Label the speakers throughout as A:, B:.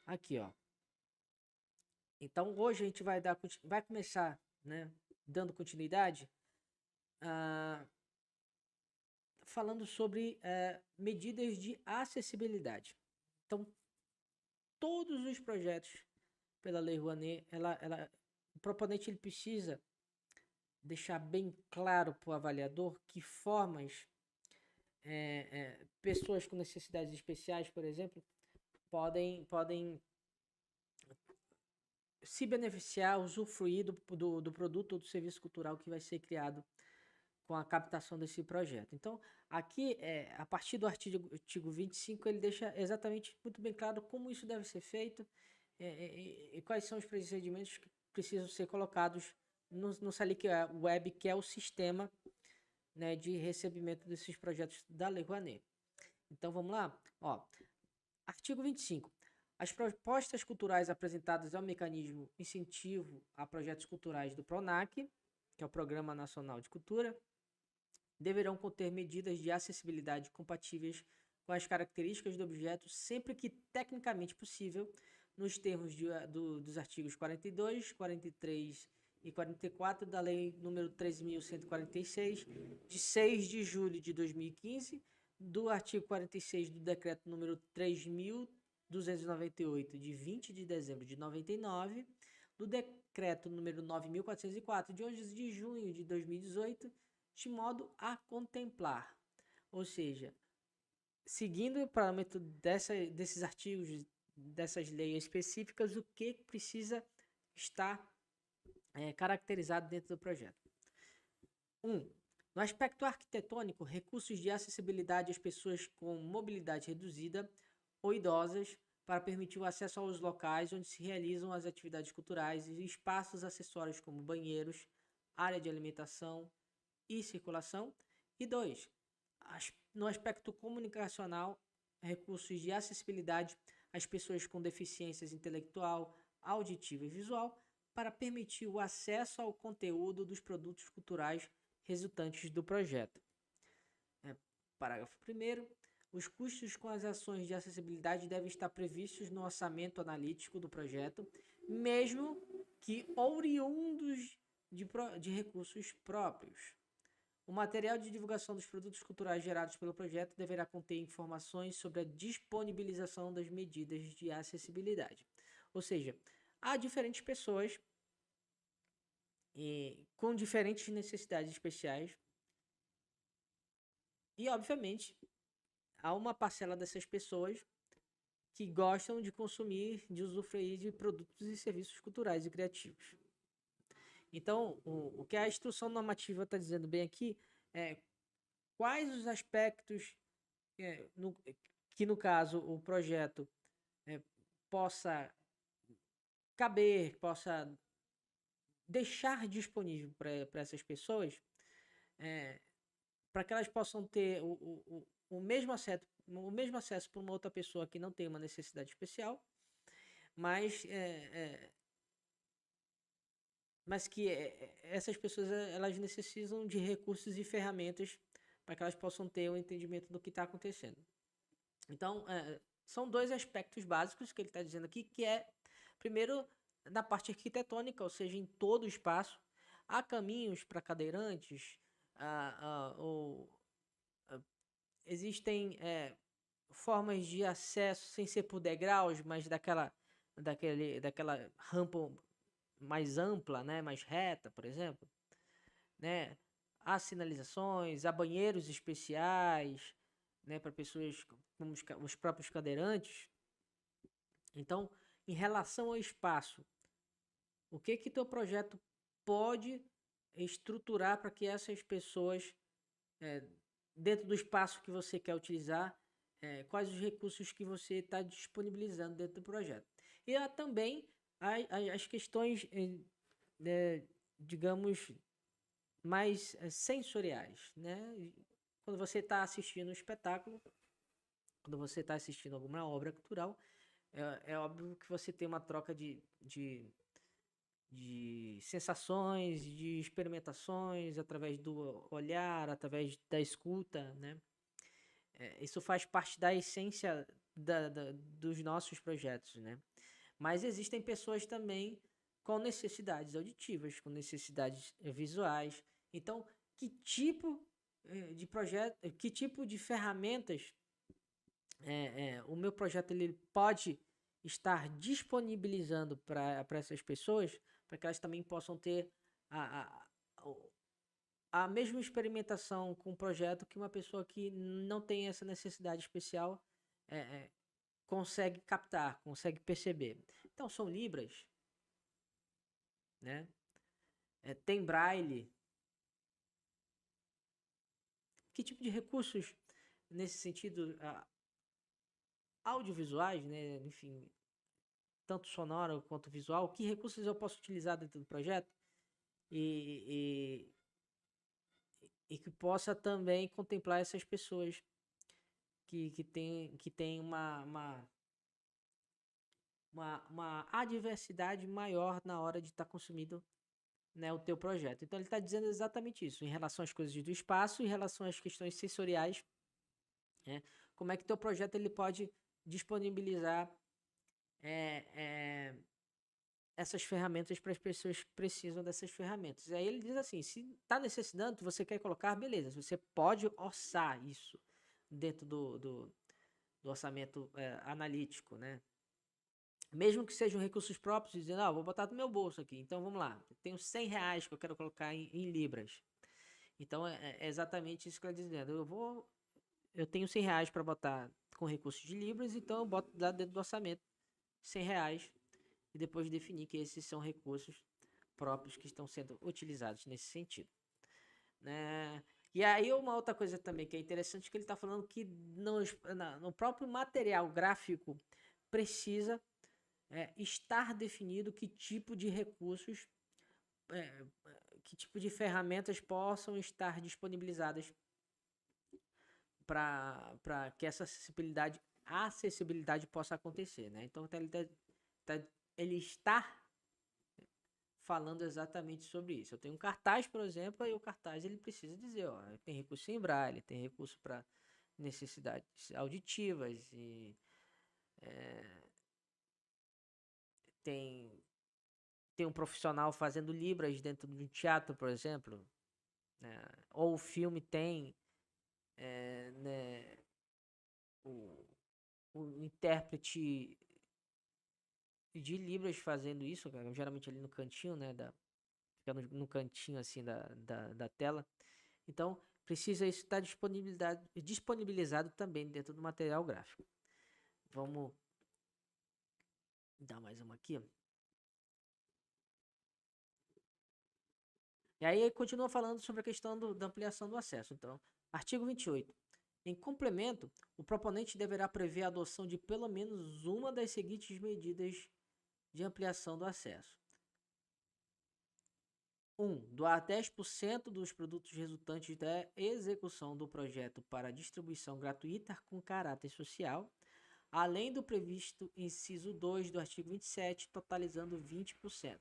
A: Aqui, ó. Então, hoje a gente vai começar, né, dando continuidade, ah, falando sobre medidas de acessibilidade. Então, todos os projetos pela Lei Rouanet, o proponente ele precisa deixar bem claro para o avaliador que formas pessoas com necessidades especiais, por exemplo, podem se beneficiar, usufruir do produto ou do serviço cultural que vai ser criado com a captação desse projeto. Então, aqui, a partir do artigo 25, ele deixa exatamente muito bem claro como isso deve ser feito e quais são os procedimentos que precisam ser colocados no Salic Web, que é o sistema, né, de recebimento desses projetos da Lei Rouanet. Então, vamos lá? Ó, artigo 25. As propostas culturais apresentadas ao mecanismo incentivo a projetos culturais do PRONAC, que é o Programa Nacional de Cultura, deverão conter medidas de acessibilidade compatíveis com as características do objeto, sempre que tecnicamente possível, nos termos dos artigos 42, 43 e 44 da Lei nº 13.146, de 6 de julho de 2015, do artigo 46 do Decreto nº 3.298, de 20 de dezembro de 99, do Decreto nº 9.404, de 11 de junho de 2018, de modo a contemplar, ou seja, seguindo o parâmetro desses artigos, dessas leis específicas, o que precisa estar caracterizado dentro do projeto. 1. No aspecto arquitetônico, recursos de acessibilidade às pessoas com mobilidade reduzida ou idosas para permitir o acesso aos locais onde se realizam as atividades culturais e espaços acessórios como banheiros, área de alimentação e circulação. E 2. No aspecto comunicacional, recursos de acessibilidade às pessoas com deficiências intelectual, auditiva e visual para permitir o acesso ao conteúdo dos produtos culturais resultantes do projeto. Parágrafo 1º. Os custos com as ações de acessibilidade devem estar previstos no orçamento analítico do projeto, mesmo que oriundos de recursos próprios. O material de divulgação dos produtos culturais gerados pelo projeto deverá conter informações sobre a disponibilização das medidas de acessibilidade. Ou seja, há diferentes pessoas com diferentes necessidades especiais e, obviamente, há uma parcela dessas pessoas que gostam de consumir, de usufruir de produtos e serviços culturais e criativos. Então, o que a instrução normativa está dizendo bem aqui é quais os aspectos que, no caso, o projeto possa caber, possa deixar disponível para essas pessoas, para que elas possam ter o mesmo acesso para uma outra pessoa que não tem uma necessidade especial, mas que essas pessoas elas necessitam de recursos e ferramentas para que elas possam ter o entendimento do que está acontecendo. Então, são dois aspectos básicos que ele está dizendo aqui, que é, primeiro, na parte arquitetônica, ou seja, em todo o espaço, há caminhos para cadeirantes, existem formas de acesso sem ser por degraus, mas daquela rampa mais ampla, né, mais reta, por exemplo, né? Há sinalizações, há banheiros especiais, né, para pessoas como os próprios cadeirantes. Então, em relação ao espaço, o que teu projeto pode estruturar para que essas pessoas, dentro do espaço que você quer utilizar, quais os recursos que você está disponibilizando dentro do projeto. E há também as questões, digamos, mais sensoriais, né? Quando você está assistindo um espetáculo, quando você está assistindo alguma obra cultural, é óbvio que você tem uma troca de sensações, de experimentações, através do olhar, através da escuta, né? Isso faz parte da essência dos nossos projetos, né? Mas existem pessoas também com necessidades auditivas, com necessidades visuais. Então, que tipo de projeto, que tipo de ferramentas o meu projeto ele pode estar disponibilizando para essas pessoas, para que elas também possam ter a, a, a mesma experimentação com o projeto que uma pessoa que não tem essa necessidade especial é, é, consegue captar, consegue perceber. Então, são libras, né? Tem braille. Que tipo de recursos nesse sentido audiovisuais, né? Enfim, tanto sonoro quanto visual, que recursos eu posso utilizar dentro do projeto e, e que possa também contemplar essas pessoas que tem uma adversidade maior na hora de estar consumindo, né, o teu projeto. Então ele está dizendo exatamente isso, em relação às coisas do espaço, em relação às questões sensoriais, né, como é que teu projeto ele pode disponibilizar é, é, essas ferramentas para as pessoas que precisam dessas ferramentas. E aí ele diz assim, se está necessitando, você quer colocar, beleza, você pode orçar isso dentro do orçamento analítico, né? Mesmo que sejam recursos próprios, dizendo, vou botar no meu bolso aqui, então vamos lá, tenho R$ 100 que eu quero colocar em libras. Então é exatamente isso que ele está dizendo, eu tenho R$ 100 para botar com recursos de libras, então eu boto lá dentro do orçamento R$ 100 e depois definir que esses são recursos próprios que estão sendo utilizados nesse sentido, né? E aí uma outra coisa também que é interessante, que ele está falando que no próprio material gráfico precisa estar definido que tipo de recursos, é, que tipo de ferramentas possam estar disponibilizadas para que essa acessibilidade possa acontecer, né? Então ele está falando exatamente sobre isso. Eu tenho um cartaz, por exemplo, e o cartaz ele precisa dizer, tem recurso em braille, tem recurso para necessidades auditivas e tem um profissional fazendo libras dentro de um teatro, por exemplo, né? Ou o filme tem né, o, o intérprete de libras fazendo isso, geralmente ali no cantinho, né, fica no cantinho assim da tela. Então, precisa isso estar disponibilizado também dentro do material gráfico. Vamos dar mais uma aqui. E aí continua falando sobre a questão da ampliação do acesso. Então, artigo 28. Em complemento, o proponente deverá prever a adoção de pelo menos uma das seguintes medidas de ampliação do acesso. 1. Doar 10% dos produtos resultantes da execução do projeto para distribuição gratuita com caráter social, além do previsto inciso 2 do artigo 27, totalizando 20%.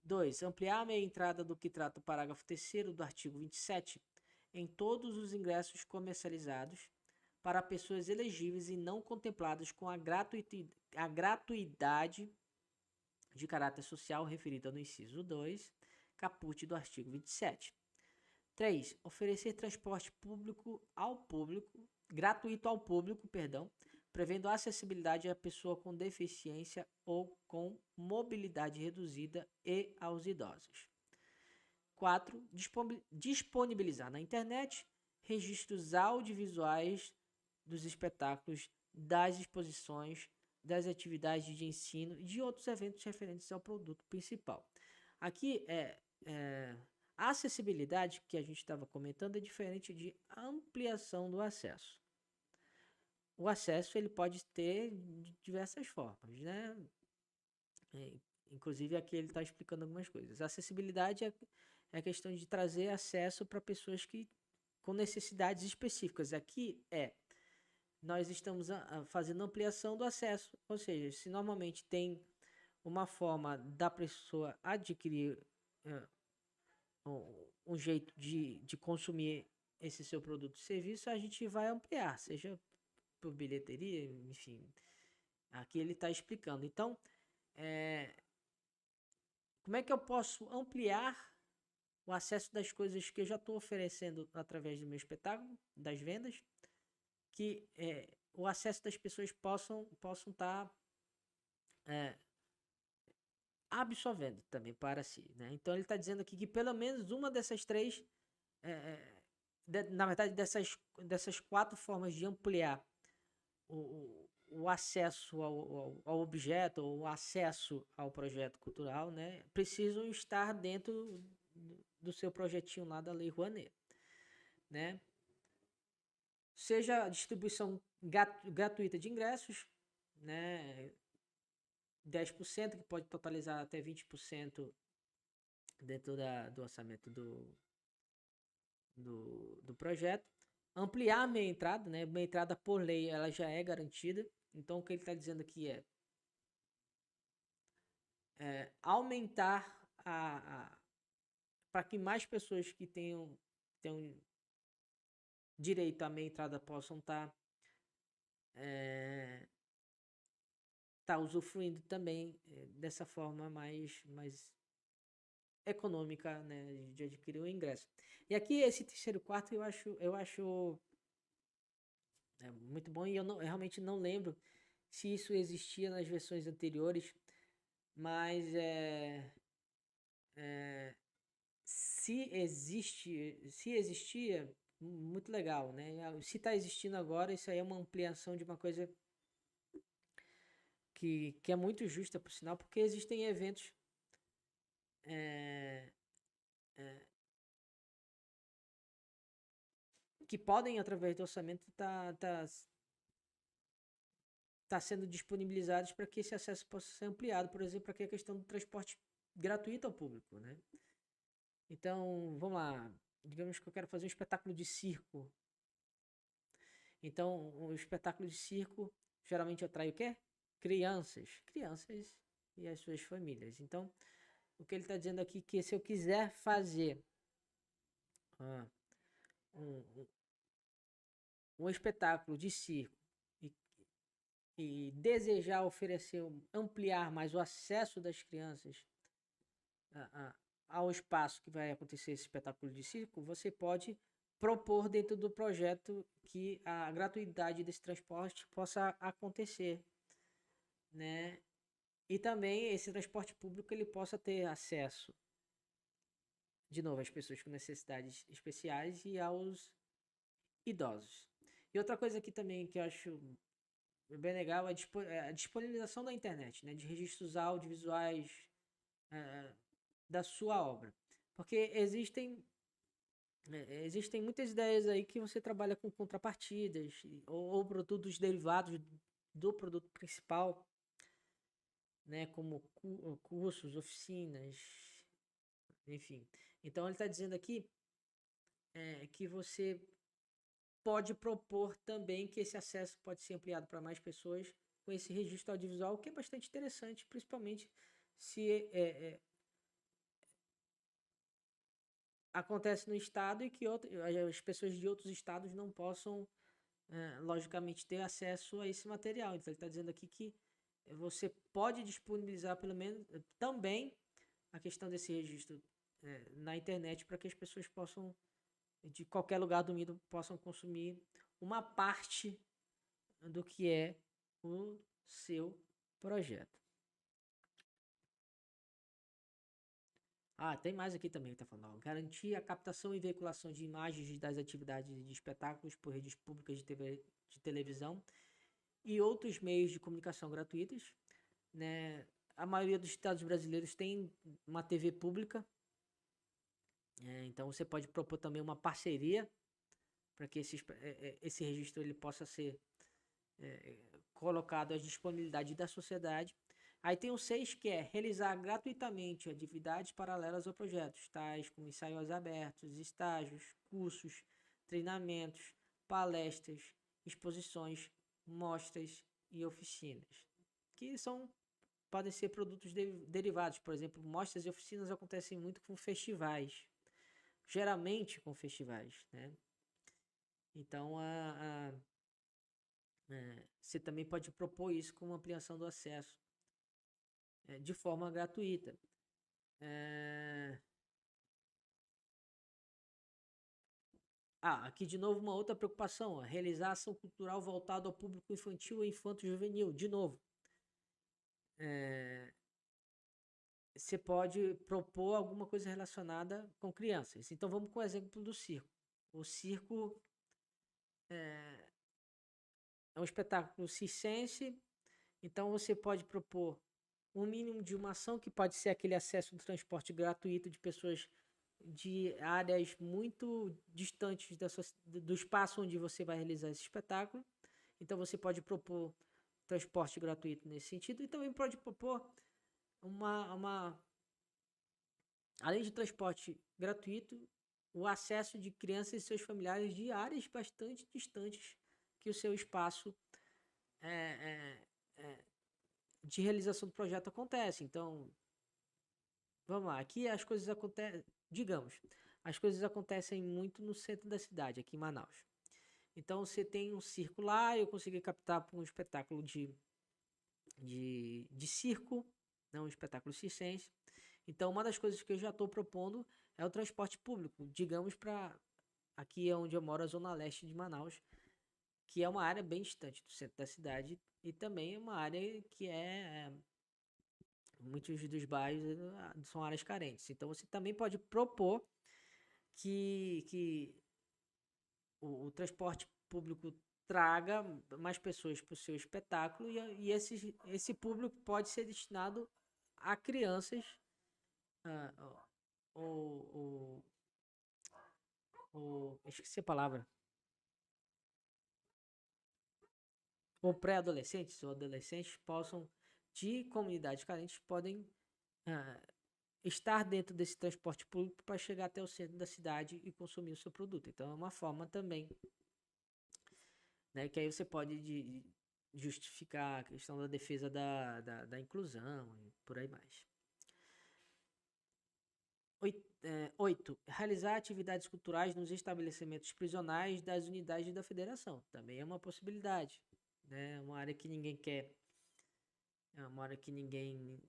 A: 2. Ampliar a meia entrada do que trata o parágrafo 3º do artigo 27 em todos os ingressos comercializados para pessoas elegíveis e não contempladas com a gratuidade de caráter social referida no inciso 2, caput do artigo 27. 3. Oferecer transporte gratuito ao público, prevendo acessibilidade à pessoa com deficiência ou com mobilidade reduzida e aos idosos. 4. Disponibilizar na internet registros audiovisuais dos espetáculos, das exposições, das atividades de ensino e de outros eventos referentes ao produto principal. Aqui a acessibilidade que a gente estava comentando é diferente de ampliação do acesso. O acesso ele pode ter de diversas formas, né? Inclusive aqui ele está explicando algumas coisas. A acessibilidade é a questão de trazer acesso para pessoas com necessidades específicas. Aqui nós estamos fazendo ampliação do acesso, ou seja, se normalmente tem uma forma da pessoa adquirir um jeito de consumir esse seu produto e serviço, a gente vai ampliar, seja por bilheteria, enfim, Aqui ele está explicando. Então, como é que eu posso ampliar o acesso das coisas que eu já estou oferecendo através do meu espetáculo, das vendas, que o acesso das pessoas possam estar absorvendo também para si, né? Então ele está dizendo aqui que pelo menos uma dessas três, na verdade dessas 4 formas de ampliar o acesso ao objeto, ou o acesso ao projeto cultural, né, precisam estar dentro do seu projetinho lá da Lei Rouanet, né? Seja a distribuição gratuita de ingressos, né, 10%, que pode totalizar até 20% dentro do orçamento do projeto. Ampliar a meia entrada, né? Meia entrada por lei, ela já é garantida. Então, o que ele está dizendo aqui aumentar para que mais pessoas que tenham direito à meia entrada possam estar usufruindo também dessa forma mais econômica, né, de adquirir o ingresso. E aqui esse terceiro quarto eu acho muito bom, e eu realmente não lembro se isso existia nas versões anteriores, mas se existia, muito legal, né? Se está existindo agora, isso aí é uma ampliação de uma coisa que é muito justa, por sinal, porque existem eventos que podem, através do orçamento, tá sendo disponibilizados para que esse acesso possa ser ampliado. Por exemplo, aqui a questão do transporte gratuito ao público, né? Então, vamos lá. Digamos que eu quero fazer um espetáculo de circo. Então, o espetáculo de circo geralmente atrai o quê? Crianças e as suas famílias. Então, o que ele está dizendo aqui é que se eu quiser fazer um espetáculo de circo e desejar oferecer, ampliar mais o acesso das crianças ao espaço que vai acontecer esse espetáculo de circo, você pode propor dentro do projeto que a gratuidade desse transporte possa acontecer, né? E também esse transporte público ele possa ter acesso, de novo, às pessoas com necessidades especiais e aos idosos. E outra coisa aqui também que eu acho bem legal é a disponibilização da internet, né? De registros audiovisuais da sua obra. Porque existem muitas ideias aí que você trabalha com contrapartidas ou produtos derivados do produto principal, né, como cursos, oficinas, enfim. Então ele está dizendo aqui que você pode propor também que esse acesso pode ser ampliado para mais pessoas com esse registro audiovisual, que é bastante interessante, principalmente se acontece no estado e que as pessoas de outros estados não possam, logicamente, ter acesso a esse material. Então, ele está dizendo aqui que você pode disponibilizar, pelo menos, também a questão desse registro na internet para que as pessoas possam, de qualquer lugar do mundo, possam consumir uma parte do que é o seu projeto. Tem mais aqui também que tá falando. Garantir a captação e veiculação de imagens das atividades de espetáculos por redes públicas de televisão e outros meios de comunicação gratuitos, né? A maioria dos estados brasileiros tem uma TV pública, então você pode propor também uma parceria para que esse registro ele possa ser colocado à disponibilidade da sociedade. Aí tem o 6, que é realizar gratuitamente atividades paralelas ao projeto, tais como ensaios abertos, estágios, cursos, treinamentos, palestras, exposições, mostras e oficinas, que podem ser produtos derivados. Por exemplo, mostras e oficinas acontecem muito com festivais, geralmente com festivais, né? Então, Você também pode propor isso com ampliação do acesso de forma gratuita. Aqui de novo uma outra preocupação, ó, realizar ação cultural voltada ao público infantil e infanto-juvenil. De novo, você pode propor alguma coisa relacionada com crianças. Então vamos com o exemplo do circo. O circo é um espetáculo circense, então você pode propor um mínimo de uma ação que pode ser aquele acesso do transporte gratuito de pessoas de áreas muito distantes do espaço onde você vai realizar esse espetáculo. Então você pode propor transporte gratuito nesse sentido e também pode propor além de transporte gratuito, o acesso de crianças e seus familiares de áreas bastante distantes que o seu espaço de realização do projeto acontece. Então, vamos lá, aqui as coisas acontecem, digamos, as coisas acontecem muito no centro da cidade, aqui em Manaus. Então, você tem um circo lá, eu consegui captar para um espetáculo de circo, né, um espetáculo circense. Então, uma das coisas que eu já estou propondo é o transporte público, digamos, para aqui é onde eu moro, a zona leste de Manaus, que é uma área bem distante do centro da cidade e também é uma área que muitos dos bairros são áreas carentes. Então, você também pode propor que o transporte público traga mais pessoas para o seu espetáculo e esse público pode ser destinado a crianças esqueci a palavra, ou pré-adolescentes ou adolescentes de comunidades carentes podem estar dentro desse transporte público para chegar até o centro da cidade e consumir o seu produto. Então é uma forma também, né, que aí você pode justificar a questão da defesa da inclusão e por aí mais. 8. Realizar atividades culturais nos estabelecimentos prisionais das unidades da federação. Também é uma possibilidade. Né? Uma área que ninguém quer. É uma área que ninguém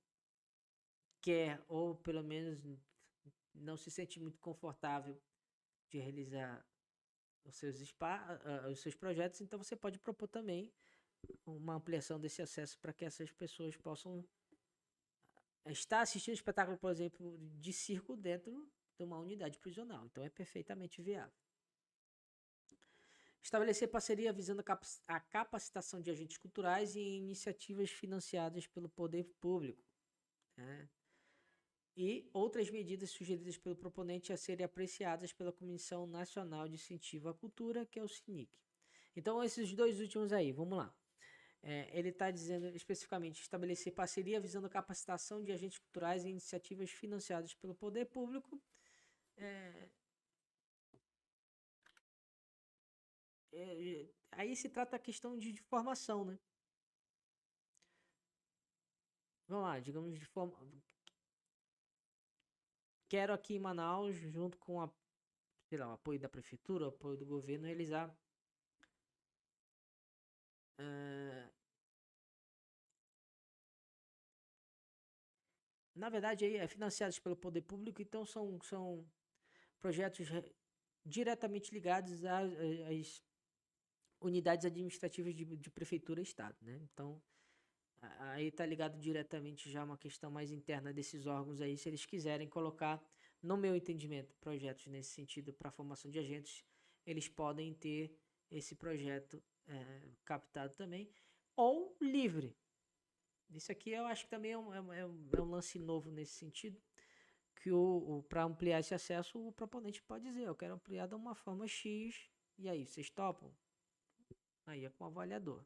A: quer, ou pelo menos não se sente muito confortável de realizar os seus projetos. Então você pode propor também uma ampliação desse acesso para que essas pessoas possam estar assistindo espetáculo, por exemplo, de circo dentro de uma unidade prisional. Então é perfeitamente viável. Estabelecer parceria visando a capacitação de agentes culturais e iniciativas financiadas pelo poder público. Né? E outras medidas sugeridas pelo proponente a serem apreciadas pela Comissão Nacional de Incentivo à Cultura, que é o CNIC. Então, esses dois últimos aí, vamos lá. Ele está dizendo especificamente estabelecer parceria visando a capacitação de agentes culturais e iniciativas financiadas pelo poder público. Aí se trata a questão de formação, né? Vamos lá, digamos de forma... Quero aqui em Manaus, junto com o apoio da prefeitura, o apoio do governo, realizar na verdade, aí financiados pelo poder público, então são projetos diretamente ligados às unidades administrativas de prefeitura e estado, né? Então, aí está ligado diretamente já uma questão mais interna desses órgãos aí, se eles quiserem colocar, no meu entendimento, projetos nesse sentido para a formação de agentes, eles podem ter esse projeto captado também, ou livre. Isso aqui eu acho que também é um lance novo nesse sentido, que para ampliar esse acesso, o proponente pode dizer, eu quero ampliar de uma forma X, e aí, vocês topam? Aí é com o avaliador.